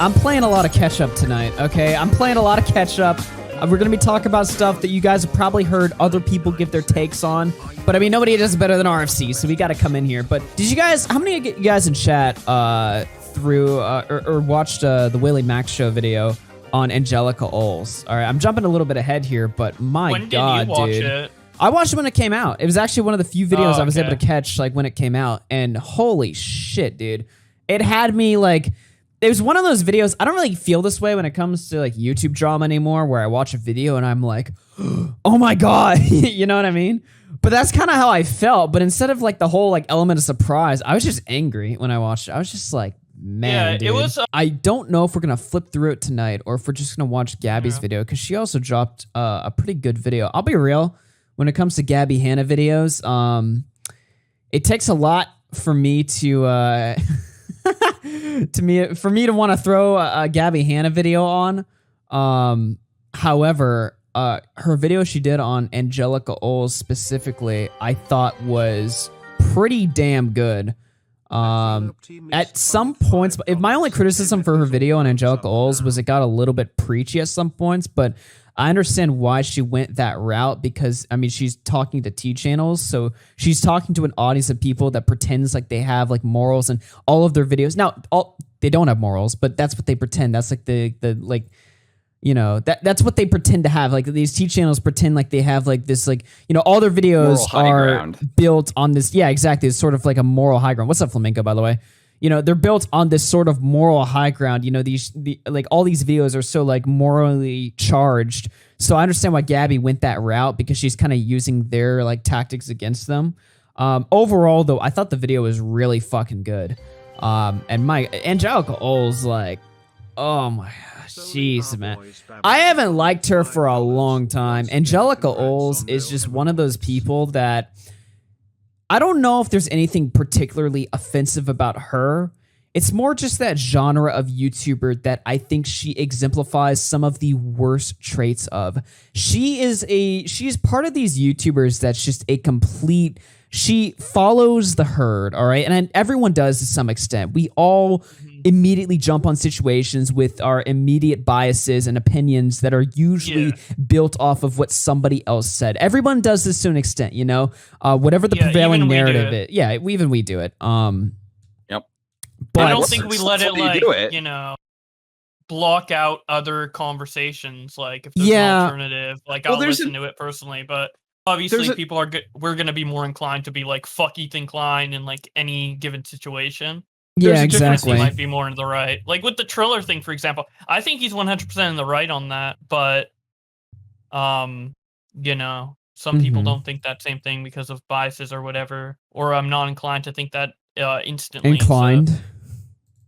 I'm playing a lot of catch up tonight, okay? I'm playing a lot of catch up. We're going to be talking about stuff that you guys have probably heard other people give their takes on. But I mean, nobody does it better than RFC, so we got to come in here. But did you guys, how many of you guys in chat through or watched the Willie Max show video on Angelika Oles? All right, I'm jumping a little bit ahead here, but my God, when did you watch dude. it? I watched it when it came out. It was actually one of the few videos I was able to catch like when it came out. And holy shit, dude. It had me like... It was one of those videos, I don't really feel this way when it comes to like YouTube drama anymore, where I watch a video and I'm like, oh my God, you know what I mean? But that's kind of how I felt. But instead of like the whole like element of surprise, I was just angry when I watched it. I was just like, man, dude. It was. I don't know if we're going to flip through it tonight or if we're just going to watch Gabbie's video, because she also dropped a pretty good video. I'll be real, when it comes to Gabbie Hanna videos, it takes a lot for me to... for me to want to throw a Gabbie Hanna video on. However, her video she did on Angelika Oles specifically, I thought was pretty damn good. At some points, if my only criticism for her video on Angelika Oles was it got a little bit preachy at some points, but I understand why she went that route, because, I mean, she's talking to T channels, so she's talking to an audience of people that pretends like they have, like, morals in all of their videos. Now, they don't have morals, but that's what they pretend. That's, like, the like, you know, that's what they pretend to have. Like, these T channels pretend like they have, like, this, like, you know, all their videos are built on this. Yeah, exactly. It's sort of like a moral high ground. What's up, Flamenco, by the way? You know, they're built on this sort of moral high ground. You know, like all these videos are so like morally charged. So I understand why Gabbie went that route, because she's kind of using their like tactics against them. Overall, though, I thought the video was really fucking good. And my Angelika Oles, like, oh my gosh, jeez, man. I haven't liked her for a long time. Angelika Oles is just one of those people that... I don't know if there's anything particularly offensive about her. It's more just that genre of YouTuber that I think she exemplifies some of the worst traits of. She's part of these YouTubers that's just a complete... She follows the herd, all right? And everyone does to some extent. We all immediately jump on situations with our immediate biases and opinions that are usually built off of what somebody else said. Everyone does this to an extent, you know? Whatever the prevailing narrative is. Yeah, even we do it. Yep. But I don't think we let it, like, you know, block out other conversations. Like, if there's an alternative, like, I'll listen to it personally, but... Obviously, people are we're going to be more inclined to be like fuck Ethan Klein in like any given situation. Yeah, exactly. He might be more in the right. Like with the Triller thing, for example, I think he's 100% in the right on that. But, you know, some people don't think that same thing because of biases or whatever. Or I'm not inclined to think that instantly. Inclined.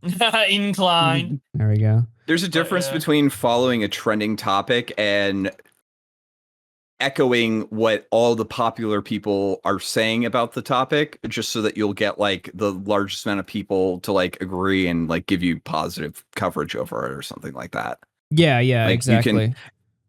So. Inclined. There we go. There's a difference between following a trending topic and echoing what all the popular people are saying about the topic, just so that you'll get like the largest amount of people to like agree and like give you positive coverage over it or something like that. Yeah, like, exactly.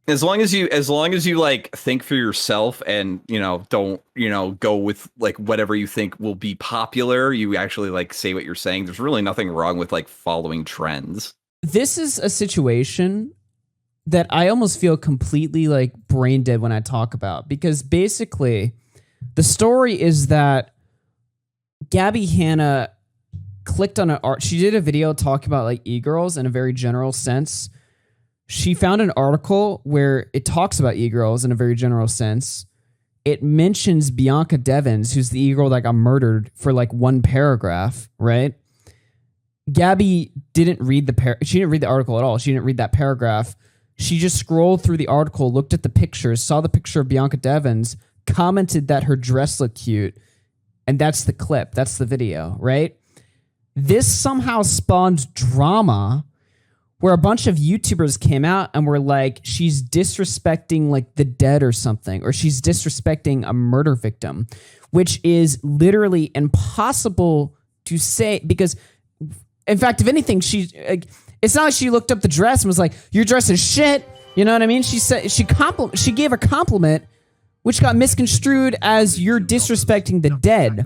As long as you like think for yourself and, you know, don't, you know, go with like whatever you think will be popular, you actually like say what you're saying. There's really nothing wrong with like following trends. This is a situation that I almost feel completely like brain dead when I talk about, because basically the story is that Gabbie Hanna clicked on she did a video talking about like e-girls in a very general sense. She found an article where it talks about e-girls in a very general sense. It mentions Bianca Devins, who's the e-girl that got murdered, for like one paragraph, right? Gabbie didn't read she didn't read the article at all. She didn't read that paragraph. She just scrolled through the article, looked at the pictures, saw the picture of Bianca Devins, commented that her dress looked cute, and that's the clip. That's the video, right? This somehow spawned drama where a bunch of YouTubers came out and were like, she's disrespecting like the dead or something, or she's disrespecting a murder victim, which is literally impossible to say, because, in fact, if anything, she's... like, it's not like she looked up the dress and was like, your dress is shit. You know what I mean? She said she gave a compliment, which got misconstrued as you're disrespecting the dead.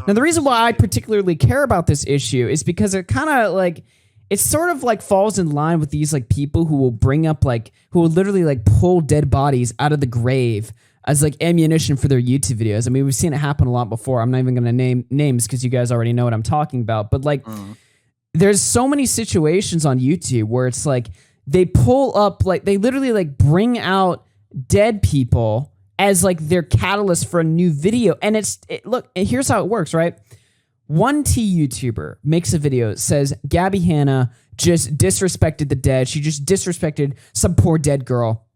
Now, the reason why I particularly care about this issue is because it kind of like it sort of like falls in line with these like people who will bring up like, who will literally like pull dead bodies out of the grave as like ammunition for their YouTube videos. I mean, we've seen it happen a lot before. I'm not even going to name names because you guys already know what I'm talking about. But like, there's so many situations on YouTube where it's like they pull up, like they literally like bring out dead people as like their catalyst for a new video. And look, and here's how it works, right? One YouTuber makes a video, says Gabbie Hanna just disrespected the dead. She just disrespected some poor dead girl.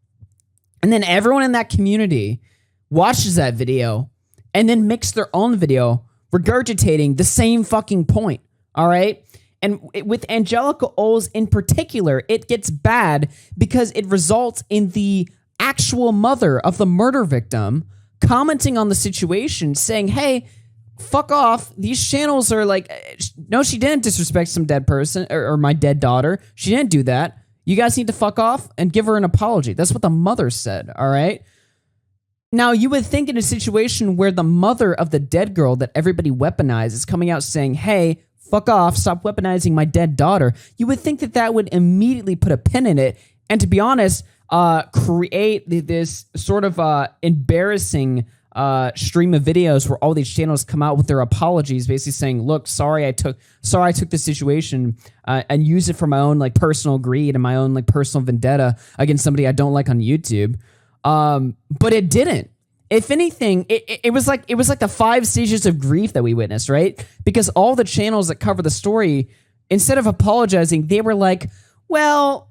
And then everyone in that community watches that video and then makes their own video regurgitating the same fucking point. All right. And with Angelika Oles in particular, it gets bad because it results in the actual mother of the murder victim commenting on the situation, saying, hey, fuck off. These channels are like, no, she didn't disrespect some dead person or my dead daughter. She didn't do that. You guys need to fuck off and give her an apology. That's what the mother said, all right? Now, you would think in a situation where the mother of the dead girl that everybody weaponized is coming out saying, hey, fuck off, stop weaponizing my dead daughter, you would think that that would immediately put a pin in it and, to be honest, create this sort of embarrassing stream of videos where all these channels come out with their apologies, basically saying, look, sorry I took this situation and use it for my own like personal greed and my own like personal vendetta against somebody I don't like on YouTube. But it didn't. If anything, it was like the 5 stages of grief that we witnessed, right? Because all the channels that cover the story, instead of apologizing, they were like, well,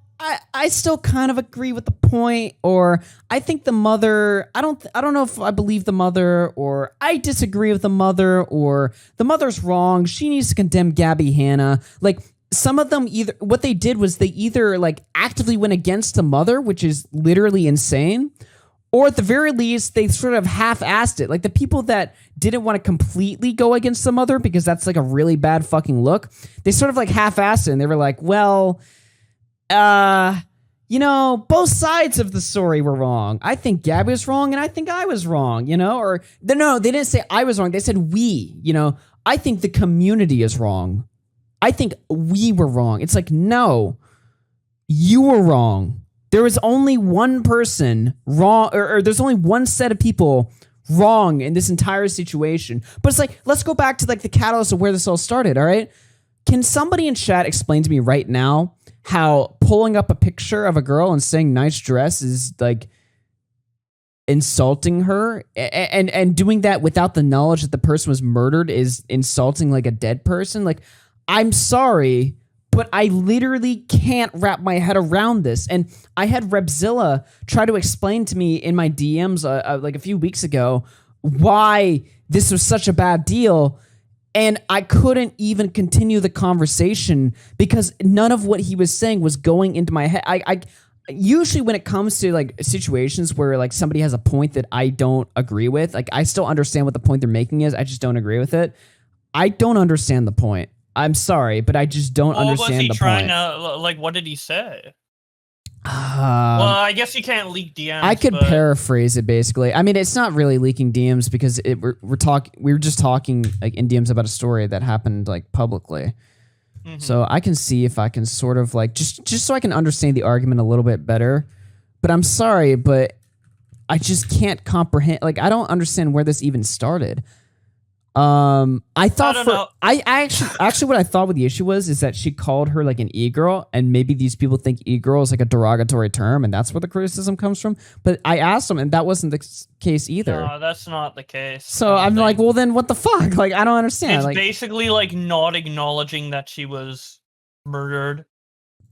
I still kind of agree with the point, or I think the mother, I don't know if I believe the mother, or I disagree with the mother, or the mother's wrong. She needs to condemn Gabbie Hanna. Like, some of them what they did was they either like actively went against the mother, which is literally insane, or at the very least, they sort of half-assed it. Like the people that didn't want to completely go against the mother, because that's like a really bad fucking look, they sort of like half-assed it, and they were like, well, you know, both sides of the story were wrong. I think Gabbie was wrong, and I think I was wrong, you know? Or, no, they didn't say I was wrong. They said we, you know? I think the community is wrong. I think we were wrong. It's like, no, you were wrong. There was only one person wrong, or there's only one set of people wrong in this entire situation. But it's like, let's go back to like the catalyst of where this all started, all right? Can somebody in chat explain to me right now how pulling up a picture of a girl and saying nice dress is like insulting her, and doing that without the knowledge that the person was murdered is insulting like a dead person? Like, I'm sorry, but I literally can't wrap my head around this. And I had Repzilla try to explain to me in my DMs like a few weeks ago why this was such a bad deal. And I couldn't even continue the conversation because none of what he was saying was going into my head. I usually, when it comes to like situations where like somebody has a point that I don't agree with, like I still understand what the point they're making is. I just don't agree with it. I don't understand the point. I'm sorry, but I just don't understand the point. Was he trying to, like, what did he say? Well, I guess you can't leak DMs. I could paraphrase it basically. I mean, it's not really leaking DMs because we were just talking like in DMs about a story that happened like publicly. Mm-hmm. So I can see if I can sort of like just so I can understand the argument a little bit better. But I'm sorry, but I just can't comprehend. Like, I don't understand where this even started. I thought I actually what I thought what the issue was is that she called her like an e-girl, and maybe these people think e-girl is like a derogatory term, and that's where the criticism comes from. But I asked them, and that wasn't the case either. No, that's not the case. So I'm like, well, then what the fuck? Like, I don't understand. It's like, basically like not acknowledging that she was murdered,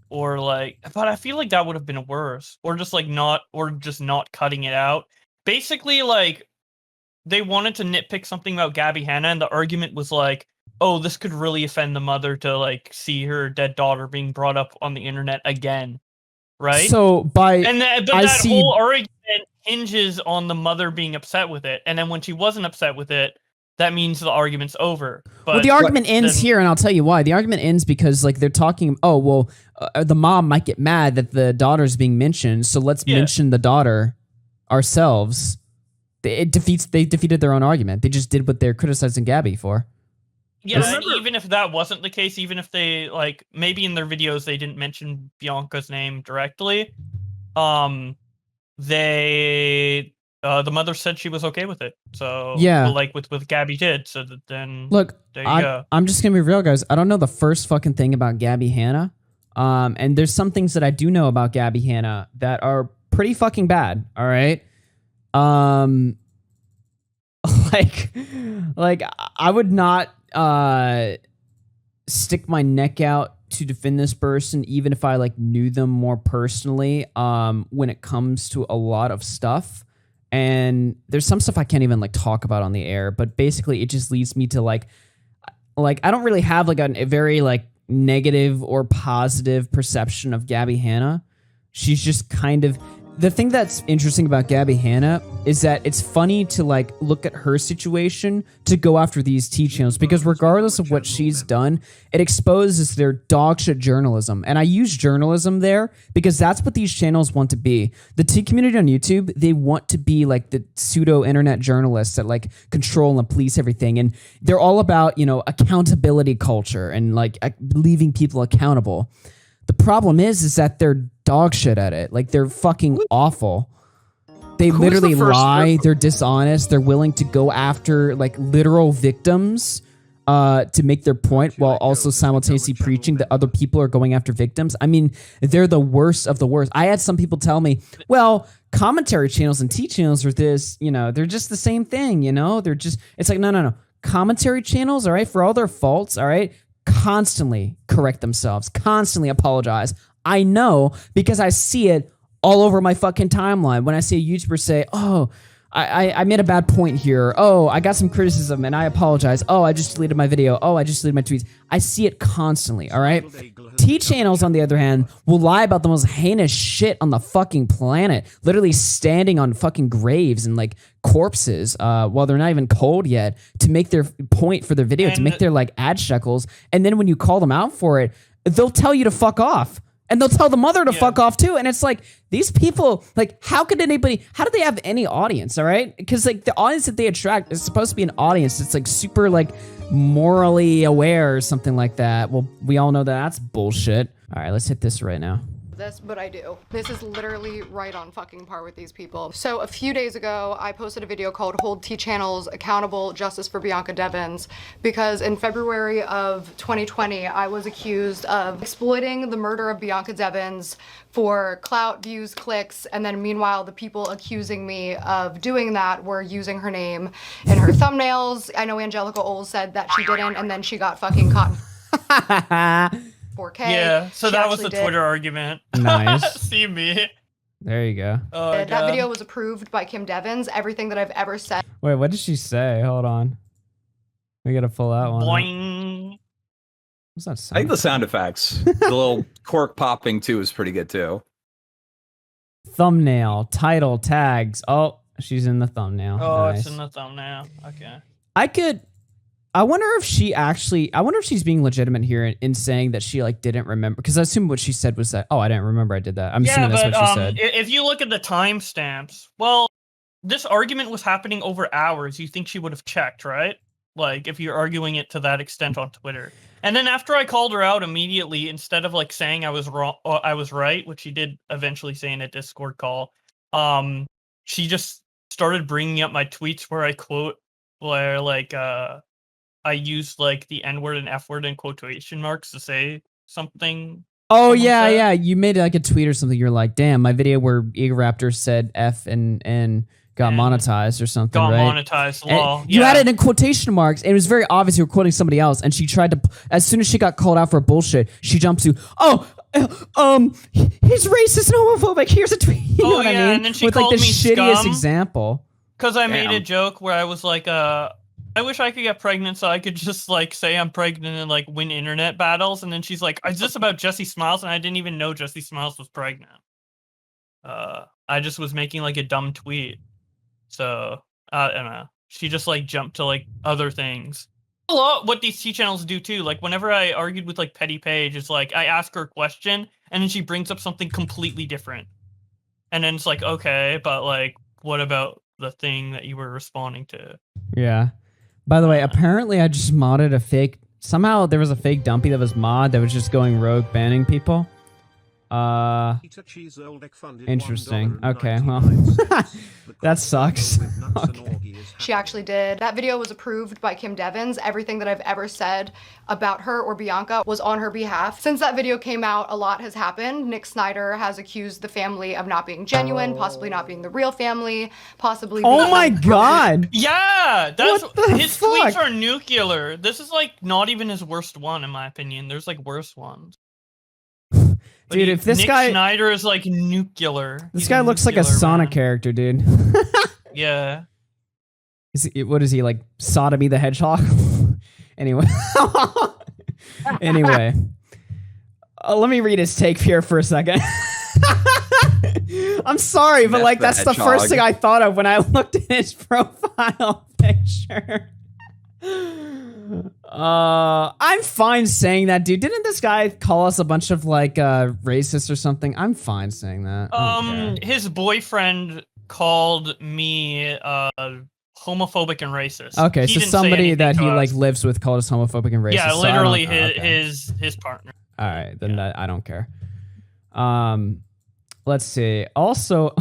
or like, but I feel like that would have been worse, or just not cutting it out. Basically, like, they wanted to nitpick something about Gabbie Hanna, and the argument was like, oh, this could really offend the mother to like see her dead daughter being brought up on the internet again, right? So that whole argument hinges on the mother being upset with it, and then when she wasn't upset with it, that means the argument's over. But well, the argument ends here, and I'll tell you why. The argument ends because like they're talking, oh, well, the mom might get mad that the daughter's being mentioned, so let's mention the daughter ourselves. They defeated their own argument. They just did what they're criticizing Gabbie for. Yeah, and even if that wasn't the case, even if they like maybe in their videos they didn't mention Bianca's name directly, they the mother said she was okay with it. So yeah, well, like with Gabbie did. So that then look, there you go. I'm just gonna be real, guys. I don't know the first fucking thing about Gabbie Hanna. And there's some things that I do know about Gabbie Hanna that are pretty fucking bad. All right. Like I would not stick my neck out to defend this person, even if I like knew them more personally. When it comes to a lot of stuff, and there's some stuff I can't even like talk about on the air. But basically, it just leads me to like I don't really have like a very like negative or positive perception of Gabbie Hanna. She's just kind of the thing that's interesting about Gabbie Hanna is that it's funny to like look at her situation to go after these T channels, because regardless of what she's done, it exposes their dog shit journalism. And I use journalism there because that's what these channels want to be. The T community on YouTube, they want to be like the pseudo internet journalists that like control and police everything. And they're all about, you know, accountability culture and like leaving people accountable. The problem is that they're dog shit at it. Like, they're fucking awful. They literally lie. They're dishonest. They're willing to go after like literal victims to make their point while also simultaneously preaching that other people are going after victims. I mean, they're the worst of the worst. I had some people tell me, well, commentary channels and T channels are this, you know, they're just the same thing, you know? They're just, it's like, no. Commentary channels, all right, for all their faults, all right, constantly correct themselves, constantly apologize. I know because I see it all over my fucking timeline. When I see a YouTuber say, oh, I made a bad point here. Oh, I got some criticism and I apologize. Oh, I just deleted my video. Oh, I just deleted my tweets. I see it constantly, all right? T channels, on the other hand, will lie about the most heinous shit on the fucking planet, literally standing on fucking graves and like corpses while they're not even cold yet to make their point for their video, to make their like ad shekels. And then when you call them out for it, they'll tell you to fuck off. And they'll tell the mother to fuck off too. And it's like, these people, like, how do they have any audience, all right? Because like the audience that they attract is supposed to be an audience that's like super like morally aware or something like that. Well, we all know that that's bullshit. All right, let's hit this right now. This, but I do. This is literally right on fucking par with these people. So a few days ago, I posted a video called Hold T Channels Accountable, Justice for Bianca Devins, because in February of 2020, I was accused of exploiting the murder of Bianca Devins for clout, views, clicks, and then meanwhile, the people accusing me of doing that were using her name in her thumbnails. I know Angelika Oles said that she didn't, and then she got fucking caught. 4K. Yeah, so that was the Twitter argument. Nice. See me. There you go. Oh, that video was approved by Kim Devins. Everything that I've ever said. Wait, what did she say? Hold on. We gotta pull that one. Boing. What's that sound? I think the sound effects, the little cork popping too, is pretty good too. Thumbnail, title, tags. Oh, she's in the thumbnail. Oh, nice. It's in the thumbnail. Okay. I wonder if she's being legitimate here in saying that she like didn't remember, because I assume what she said was that, oh, I didn't remember I did that. I'm assuming that's what she said. If you look at the timestamps, well, this argument was happening over hours. You think she would have checked, right? Like if you're arguing it to that extent on Twitter. And then after I called her out immediately, instead of like saying I was wrong, or I was right, which she did eventually say in a Discord call, she just started bringing up my tweets where I quote, where like I used like the N-word and F-word in quotation marks to say something. Oh yeah, yeah. You made like a tweet or something. You're like, damn, my video where Eagle Raptor said F and got monetized or something, right? Monetized, lol. You had it in quotation marks. And it was very obvious you were quoting somebody else. And she tried to, as soon as she got called out for bullshit, she jumped to, he's racist and homophobic. Here's a tweet. You know what I mean? And then she with called like the me shittiest scum example. Because I made a joke where I was like, I wish I could get pregnant so I could just like say I'm pregnant and like win internet battles. And then she's like, is this about Jessie Smiles? And I didn't even know Jessie Smiles was pregnant. I just was making like a dumb tweet. So I don't know. She just like jumped to like other things. A lot what these T channels do too. Like whenever I argued with like Petty Page, it's like I ask her a question and then she brings up something completely different. And then it's like, okay, but like what about the thing that you were responding to? Yeah. By the way, apparently I just modded a fake. Somehow there was a fake dumpy that was mod that was just going rogue banning people. Interesting. Okay, well, that sucks. Okay. She actually did. That video was approved by Kim Devins. Everything that I've ever said about her or Bianca was on her behalf. Since that video came out, a lot has happened. Nick Snyder has accused the family of not being genuine, possibly not being the real family, possibly Oh my god! Yeah! That's his fuck? tweets are nuclear. This is like not even his worst one in my opinion. There's like worse ones. Dude, if this Nick guy Snyder is like nuclear. This guy looks like a Sonic character, dude. Yeah. What is he, like Sodomy the Hedgehog? Anyway. Anyway. Let me read his take here for a second. I'm sorry, but like that's the first thing I thought of when I looked at his profile picture. I'm fine saying that, dude. Didn't this guy call us a bunch of like racist or something? I'm fine saying that. His boyfriend called me homophobic and racist. Okay, so somebody that he like lives with called us homophobic and racist. Yeah, literally his partner. All right, then that, I don't care. Let's see. Also,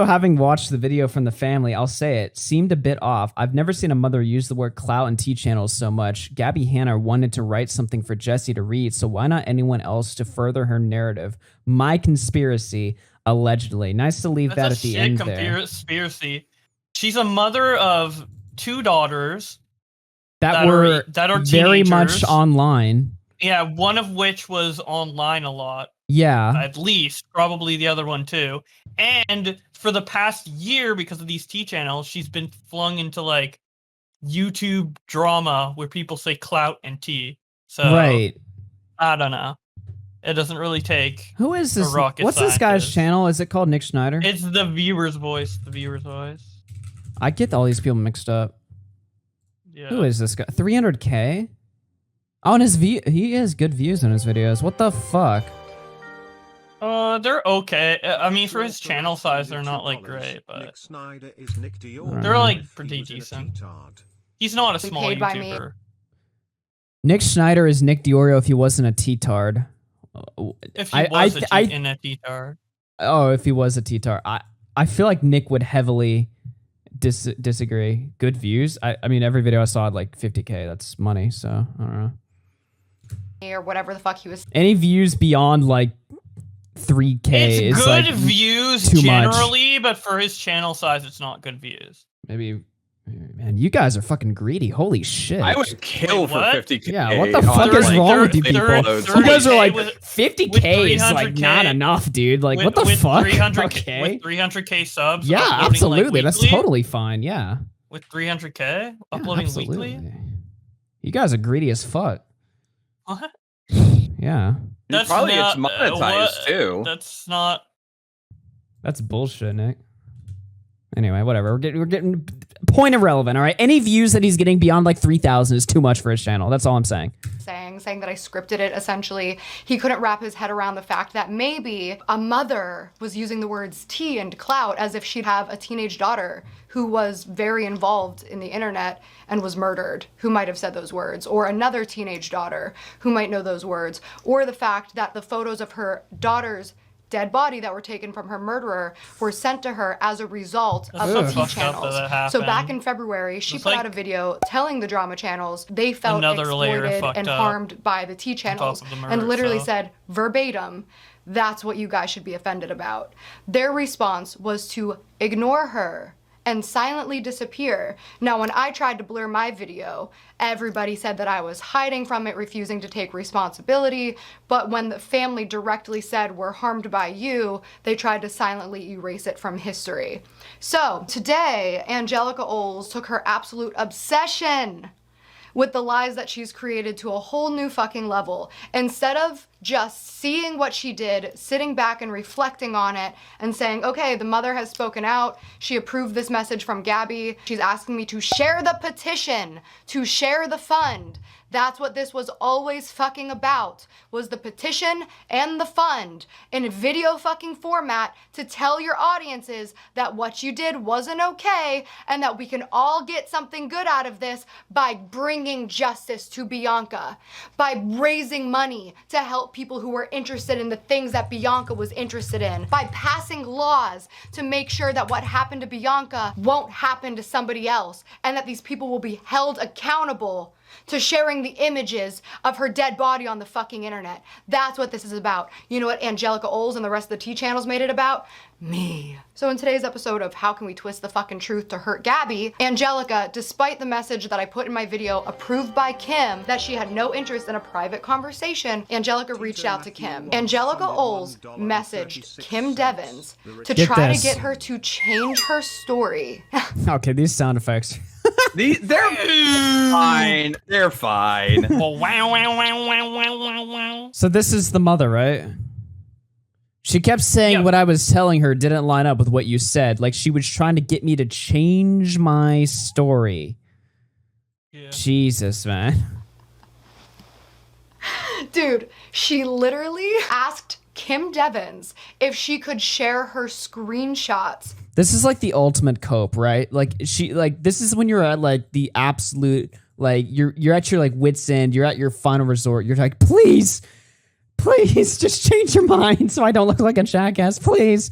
having watched the video from the family, I'll say it seemed a bit off. I've never seen a mother use the word clout and T channels so much. Gabbie Hanna wanted to write something for Jesse to read, so why not anyone else to further her narrative? My conspiracy, allegedly. Nice to leave that at the end there. Conspiracy. She's a mother of 2 daughters that are very teenagers. Much online. Yeah, one of which was online a lot. Yeah. At least, probably the other one too. And for the past year, because of these T channels, she's been flung into like YouTube drama where people say clout and T. So right. I don't know. It doesn't really take. Who is this? What's this guy's channel? Is it called Nick Snyder? It's the viewer's voice. The viewer's voice. I get all these people mixed up. Yeah. Who is this guy? 300K? Oh, and he has good views on his videos. What the fuck? They're okay. I mean, for his channel size, they're not like great, but they're like pretty decent. He's not a small YouTuber. Nick Snyder is Nick Diorio if he wasn't a T-tard. If he was in a T-tard. Oh, if he was a T-tard. I feel like Nick would heavily disagree. Good views. I mean, every video I saw had like 50K. That's money, so I don't know. Or whatever the fuck he was. Any views beyond like 3K it's is good like views too generally, much. But for his channel size, it's not good views. Maybe, man, you guys are fucking greedy. Holy shit! I would kill for 50K. Yeah, what the fuck is wrong with you people? You guys are like 50K is like not enough, dude. Like what the fuck? 300K, with 300K subs. Yeah, absolutely. That's totally fine. Yeah. With 300K uploading weekly. You guys are greedy as fuck. What? Yeah. That's probably it's monetized too. That's not. That's bullshit, Nick. Anyway, whatever. We're getting point irrelevant. All right. Any views that he's getting beyond like 3,000 is too much for his channel. That's all I'm saying. Saying that I scripted it. Essentially, he couldn't wrap his head around the fact that maybe a mother was using the words T and clout as if she'd have a teenage daughter who was very involved in the internet and was murdered, who might have said those words, or another teenage daughter who might know those words, or the fact that the photos of her daughter's dead body that were taken from her murderer were sent to her as a result of the T channels. So back in February, she put out a video telling the drama channels they felt exploited and harmed by the T channels, and literally said verbatim, that's what you guys should be offended about. Their response was to ignore her and silently disappear. Now, when I tried to blur my video, everybody said that I was hiding from it, refusing to take responsibility, but when the family directly said we're harmed by you, they tried to silently erase it from history. So today, Angelika Oles took her absolute obsession with the lies that she's created to a whole new fucking level. Instead of just seeing what she did, sitting back and reflecting on it and saying, okay, the mother has spoken out. She approved this message from Gabbie. She's asking me to share the petition, to share the fund. That's what this was always fucking about, was the petition and the fund in a video fucking format to tell your audiences that what you did wasn't okay and that we can all get something good out of this by bringing justice to Bianca, by raising money to help people who were interested in the things that Bianca was interested in, by passing laws to make sure that what happened to Bianca won't happen to somebody else and that these people will be held accountable to sharing the images of her dead body on the fucking internet. That's what this is about. You know what Angelika Oles and the rest of the T channels made it about? Me. So in today's episode of How Can We Twist the Fucking Truth to Hurt Gabbie, Angelika, despite the message that I put in my video approved by Kim that she had no interest in a private conversation, Angelika reached out to Kim. Angelika Oles messaged Kim Devins to try to get her to change her story. Okay, these sound effects. They're fine. They're fine. So this is the mother, right? She kept saying what I was telling her didn't line up with what you said. Like she was trying to get me to change my story. Yeah. Jesus, man. Dude, she literally asked Kim Devins if she could share her screenshots. This is like the ultimate cope, right? Like this is when you're at like the absolute, like you're at your like wit's end, you're at your final resort. You're like, please just change your mind so I don't look like a jackass, please.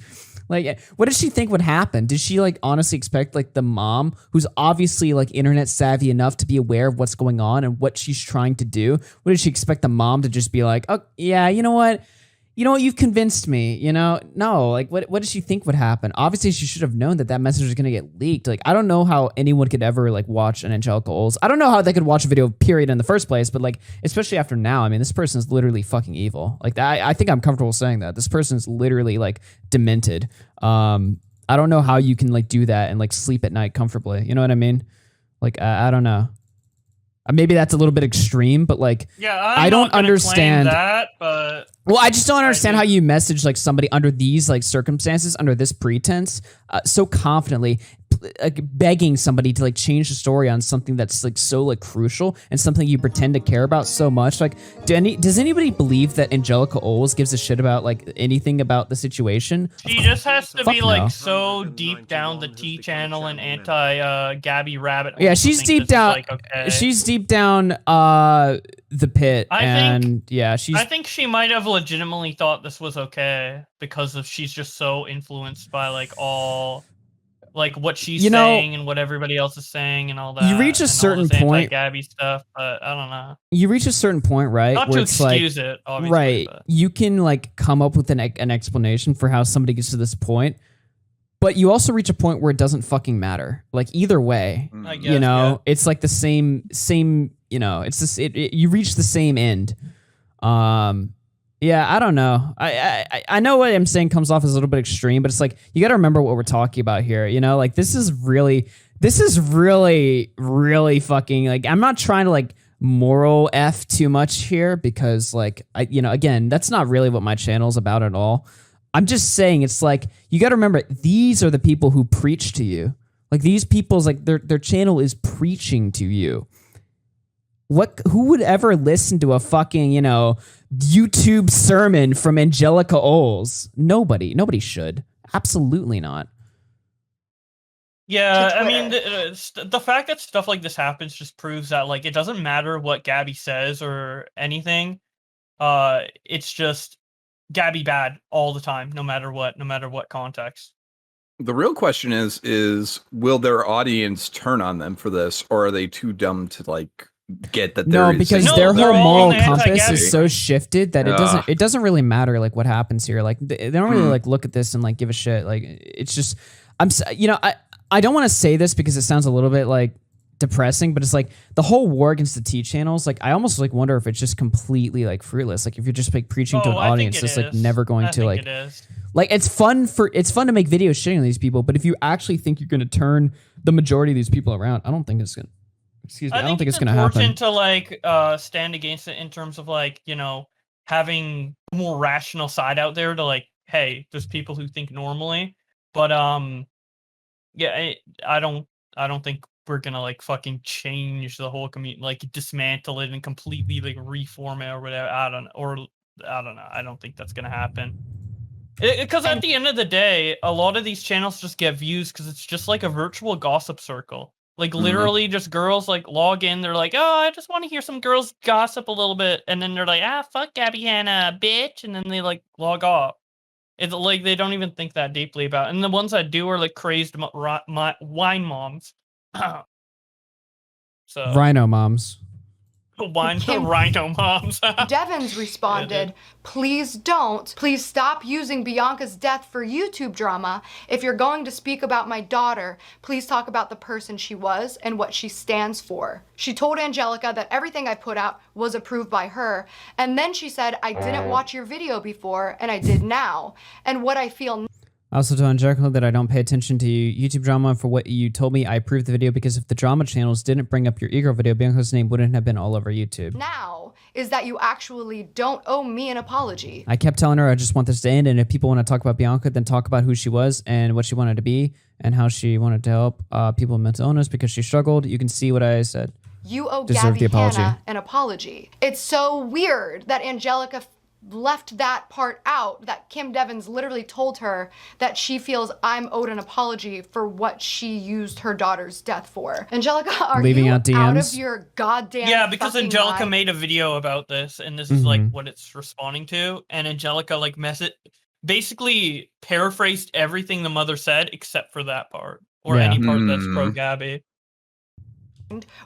Like, what did she think would happen? Did she like honestly expect like the mom, who's obviously like internet savvy enough to be aware of what's going on and what she's trying to do? What did she expect the mom to just be like, oh yeah, you know what? You've convinced me, No, like, what did she think would happen? Obviously, she should have known that message was going to get leaked. Like, I don't know how anyone could ever, like, watch an Angelika Oles. I don't know how they could watch a video, period, in the first place, but, like, especially after now, I mean, this person is literally fucking evil. Like, I think I'm comfortable saying that. This person is literally, like, demented. I don't know how you can, like, do that and, like, sleep at night comfortably. You know what I mean? Like, I don't know. Maybe that's a little bit extreme, but, like, I don't understand that, but... Well, I just don't understand how you message like somebody under these like circumstances, under this pretense, so confidently, like begging somebody to like change the story on something that's like so like crucial and something you pretend to care about so much. Like, does anybody believe that Angelika Oles gives a shit about like anything about the situation? She just has to be like so deep down the T channel and anti Gabbie rabbit hole. Yeah, she's deep down. Like, okay. She's deep down the pit, I think she might have legitimately thought this was okay because she's just so influenced by like all like what she's saying and what everybody else is saying and all that. You reach a certain point, Gabbie stuff, but I don't know. You reach a certain point, right? Not where to it's excuse like, it, obviously. Right. But. You can like come up with an explanation for how somebody gets to this point, but you also reach a point where it doesn't fucking matter. Like either way, I guess, it's like the same. It's this. You reach the same end. Yeah, I don't know. I know what I'm saying comes off as a little bit extreme, but it's like you got to remember what we're talking about here. Like this is really fucking like. I'm not trying to like moral F too much here because like again, that's not really what my channel's about at all. I'm just saying it's like you got to remember these are the people who preach to you. Like these people's like their channel is preaching to you. Who would ever listen to a fucking, YouTube sermon from Angelika Oles? Nobody should. Absolutely not. Yeah, I mean, the fact that stuff like this happens just proves that, like, it doesn't matter what Gabbie says or anything. It's just Gabbie bad all the time, no matter what context. The real question is will their audience turn on them for this, or are they too dumb to, like, get that? Because their whole moral compass is so shifted that it doesn't really matter like what happens here. Like they don't really like look at this and like give a shit. Like it's just I don't want to say this because it sounds a little bit like depressing, but it's like the whole war against the T channels. Like I almost like wonder if it's just completely like fruitless. Like if you're just like preaching to an audience that's like never going to like. Like it's fun to make videos shitting on these people, but if you actually think you're going to turn the majority of these people around, I don't think it's going to. Excuse me. I don't think it's going to happen. It's important to like stand against it in terms of like having a more rational side out there to like, hey, there's people who think normally, but yeah, I don't think we're gonna like fucking change the whole community, like dismantle it and completely like reform it or whatever. I don't know. I don't think that's gonna happen. Because at the end of the day, a lot of these channels just get views because it's just like a virtual gossip circle. Like literally just girls like log in, they're like, oh, I just want to hear some girls gossip a little bit. And then they're like, fuck Gabbie Hanna, bitch. And then they like log off. It's like they don't even think that deeply about it. And the ones that do are like crazed wine moms. So Rhino moms. Rhino moms. Devins responded, please don't. Please stop using Bianca's death for YouTube drama. If you're going to speak about my daughter, please talk about the person she was and what she stands for. She told Angelika that everything I put out was approved by her. And then she said, I didn't watch your video before and I did now. And what I feel I also told Angelika that I don't pay attention to YouTube drama. For what you told me, I approved the video because if the drama channels didn't bring up your ego video, Bianca's name wouldn't have been all over YouTube. now is that you actually don't owe me an apology. I kept telling her I just want this to end, and if people want to talk about Bianca, then talk about who she was and what she wanted to be and how she wanted to help people with mental illness because she struggled. You can see what I said. You owe Deserve the Gabbie apology. Hanna an apology. It's so weird that Angelika left that part out, that Kim Devins literally told her that she feels I'm owed an apology for what she used her daughter's death for. Angelika, are Leaving you out DMs? out of your goddamn Yeah, because fucking Angelika mind? made a video about this, and this is like what it's responding to. And Angelika like basically paraphrased everything the mother said except for that part, or any part that's pro Gabbie.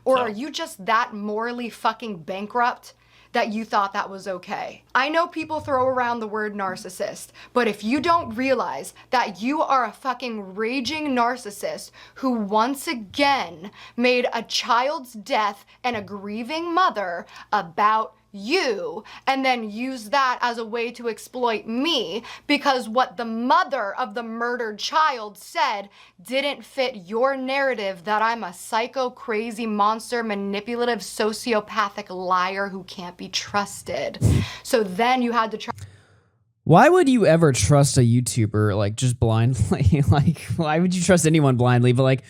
Or are you just that morally fucking bankrupt that you thought that was okay? I know people throw around the word narcissist, but if you don't realize that you are a fucking raging narcissist who once again made a child's death and a grieving mother about you and then use that as a way to exploit me because what the mother of the murdered child said didn't fit your narrative that I'm a psycho, crazy, monster, manipulative, sociopathic liar who can't be trusted. So then you had to try. Why would you ever trust a YouTuber like just blindly? Like, why would you trust anyone blindly? But like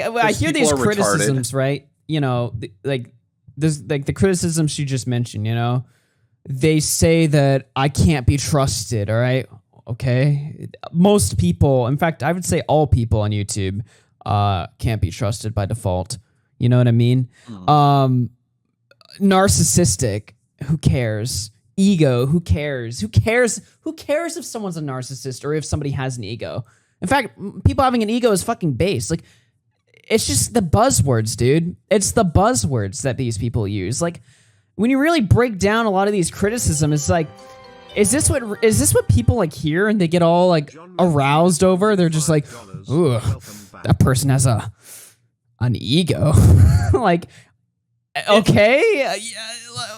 I hear these criticisms, right? You know, like the criticisms you just mentioned, you know, they say that I can't be trusted. All right. Okay. Most people, in fact, I would say all people on YouTube, can't be trusted by default. You know what I mean? Narcissistic. Who cares? Ego. Who cares? Who cares? Who cares if someone's a narcissist or if somebody has an ego? In fact, people having an ego is fucking base. Like, it's just the buzzwords, dude. It's the buzzwords that these people use. Like, when you really break down a lot of these criticisms, it's like, is this what people like hear and they get all like aroused over? They're just like, ooh, that person has an ego. Like, okay,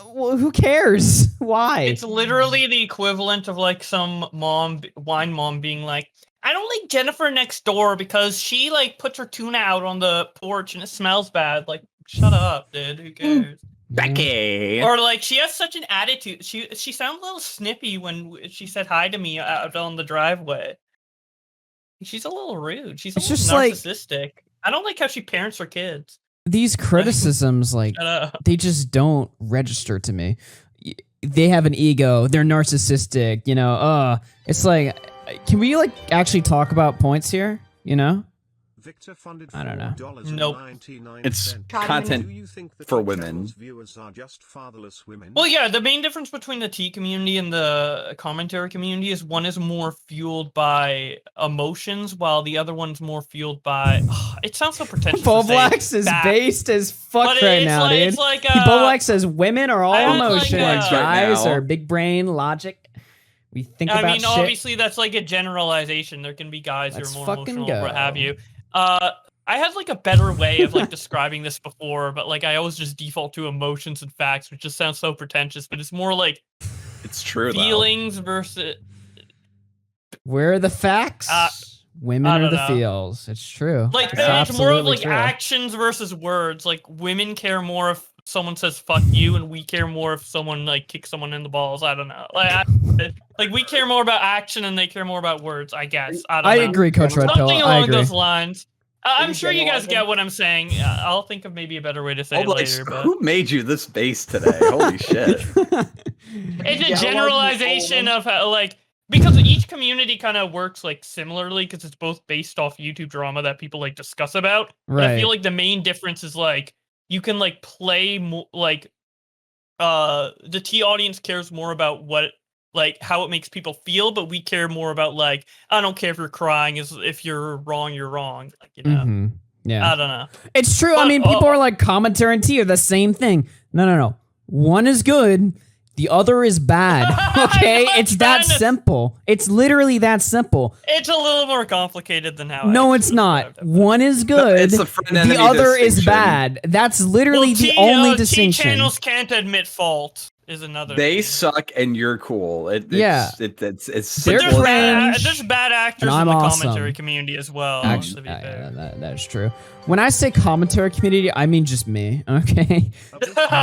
well, who cares? Why? It's literally the equivalent of like some wine mom being like, I don't like Jennifer next door because she like puts her tuna out on the porch and it smells bad. Like, shut up, dude. Who cares? Becky. Or like she has such an attitude. She sounded a little snippy when she said hi to me out on the driveway. She's a little rude. She's a little narcissistic. Like, I don't like how she parents her kids. These criticisms, like, they just don't register to me. They have an ego. They're narcissistic. You know, it's like, can we like actually talk about points here? You know? Victor funded I don't know. Nope. It's content for women. Well, yeah, the main difference between the tea community and the commentary community is one is more fueled by emotions, while the other one's more fueled by. It sounds so pretentious. Boblax is based as fuck right now, dude. It's like, Boblax says women are all emotion, like, guys are big brain logic. We think about shit. Obviously, that's like a generalization. There can be guys who are more emotional, or what have you. I had like a better way of like describing this before, but like I always just default to emotions and facts, which just sounds so pretentious. But it's more like it's true. Feelings versus. Where are the facts? Women are the feels. It's true. Like it's there's more of like true. actions versus words. Like women care more someone says "fuck you," and we care more if someone like kicks someone in the balls. I don't know. Like we care more about action, and they care more about words. I guess. I agree, Coach Red Pill. Something along those lines. I'm sure you guys get what I'm saying. I'll think of maybe a better way to say it later. But who made you this base today? Holy shit! It's a generalization of how, like, because each community kind of works like similarly because it's both based off YouTube drama that people like discuss about. Right. But I feel like the main difference is like you can like play more like the T audience cares more about what like how it makes people feel, but we care more about like I don't care if you're crying, is if you're wrong, like, you know. Mm-hmm. Yeah, I don't know. It's true. I mean, people are like commentary and T are the same thing. No. One is good. The other is bad. Okay, it's that simple. It's literally that simple. It's a little more complicated than how. No, it's not. One is good. The other is bad. That's literally the only distinction. T channels can't admit fault. Is another. They suck and you're cool. It's there's bad actors in the commentary community as well. Actually, that is true. When I say commentary community, I mean just me. Okay,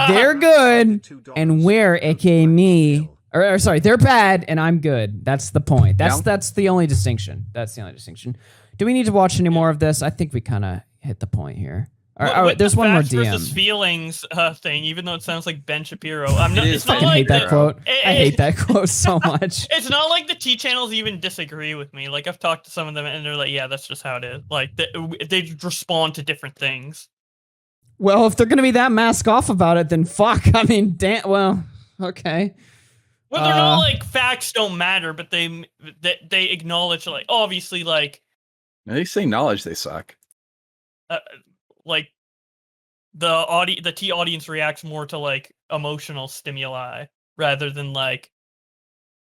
they're good and we're aka me. Or sorry, they're bad and I'm good. That's the point. That's the only distinction. That's the only distinction. Do we need to watch any more of this? I think we kind of hit the point here. All right, there's one more DM. Versus feelings thing, even though it sounds like Ben Shapiro. I'm not. It's not like hate that quote. I hate that quote so much. It's not like the T channels even disagree with me. Like I've talked to some of them, and they're like, "Yeah, that's just how it is." Like they respond to different things. Well, if they're gonna be that mask off about it, then fuck. I mean, damn. Well, okay. Well, they're not like facts don't matter, but they acknowledge like obviously like. They say knowledge they suck. Like the T audience reacts more to like emotional stimuli rather than like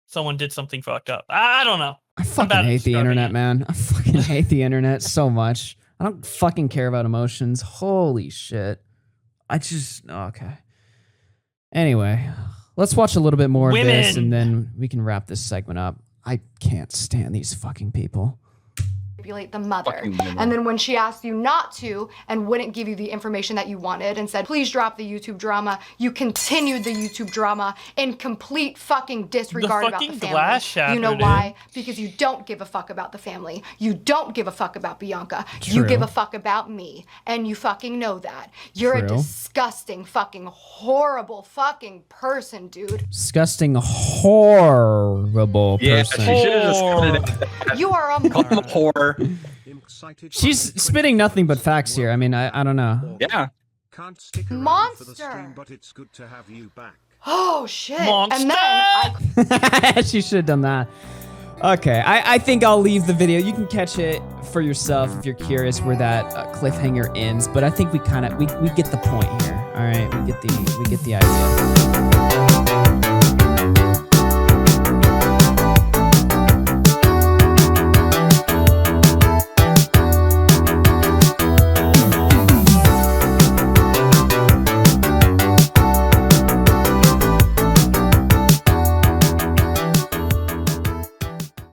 someone did something fucked up. I don't know. I fucking hate the internet, man. I fucking hate the internet so much. I don't fucking care about emotions. Holy shit. Okay. Anyway, let's watch a little bit more of this and then we can wrap this segment up. I can't stand these fucking people. The mother, and then when she asked you not to and wouldn't give you the information that you wanted and said please drop the YouTube drama, you continued the YouTube drama in complete fucking disregard about the family. You know why? Because you don't give a fuck about the family. You don't give a fuck about Bianca. You give a fuck about me, and you fucking know that. You're a disgusting fucking horrible fucking person, dude. Disgusting horrible person. Yeah, she should have just cut it out. You are a whore. She's spitting nothing but facts here. I mean, I don't know. Yeah. Monster. But it's good to have you back. Oh shit. Monster. And then she should have done that. Okay, I think I'll leave the video. You can catch it for yourself if you're curious where that cliffhanger ends. But I think we get the point here. All right, we get the idea.